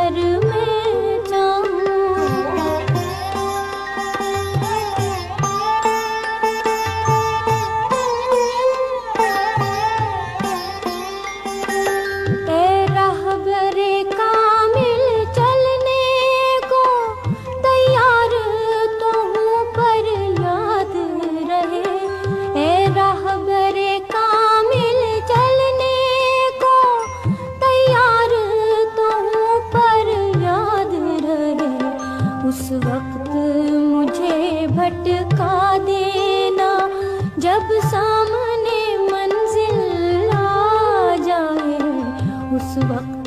पर मैं जाऊं। ए राहबरे कामिल चलने को तैयार तो हूँ पर याद रहे। ए राहबरे कामिल चलने को तैयार तो हूँ पर याद रहे। उस वक्त मुझे भटका देना जब सामने मंजिल आ जाए। उस वक्त